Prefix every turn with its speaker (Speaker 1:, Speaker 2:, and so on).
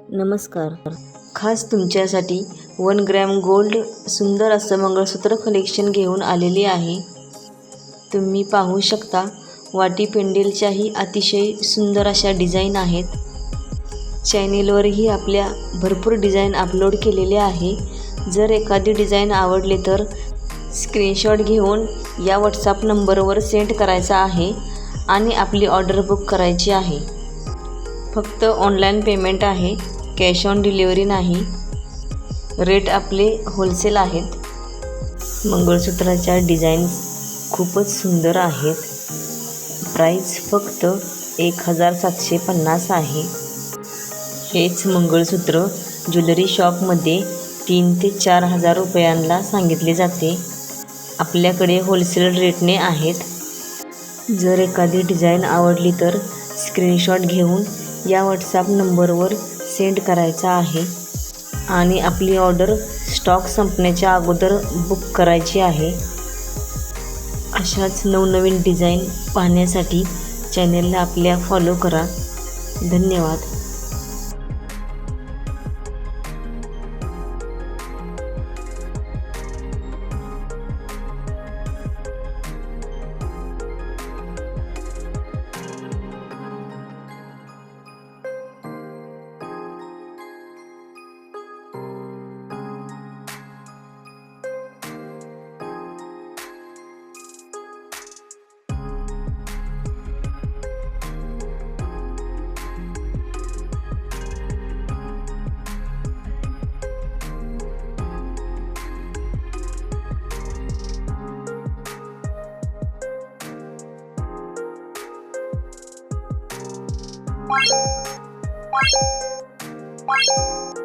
Speaker 1: नमस्कार. खास तुमच्यासाठी 1 ग्रॅम गोल्ड सुंदर असं मंगळसूत्र कलेक्शन घेऊन आलेले आहे. तुम्ही पाहू शकता वाटी पेंडेलच्याही अतिशय सुंदर अशा डिझाईन आहेत. चॅनेलवरही आपल्या भरपूर डिझाईन अपलोड केलेले आहे. जर एखादी डिझाईन आवडली तर स्क्रीनशॉट घेऊन या व्हॉट्सॲप नंबरवर सेंड करायचा आहे आणि आपली ऑर्डर बुक करायची आहे. फक्त ऑनलाईन पेमेंट आहे, कॅश ऑन डिलिव्हरी नाही. रेट आपले होलसेल आहेत. मंगळसूत्राच्या डिझाईन्स खूपच सुंदर आहेत. प्राईस फक्त 1750 आहे. हेच मंगळसूत्र ज्वेलरी शॉपमध्ये 3 ते 4 हजार रुपयांना सांगितले जाते. आपल्याकडे होलसेल रेटने आहेत. जर एखादी डिझाईन आवडली तर स्क्रीनशॉट घेऊन या व्हॉट्सॲप नंबरवर सेंड करायचा आहे आणि आपली ऑर्डर स्टॉक संपण्याच्या अगोदर बुक करायची आहे. अशाच नवनवीन डिझाईन पाहण्यासाठी चॅनेलला आपल्या फॉलो करा. धन्यवाद.
Speaker 2: Bye.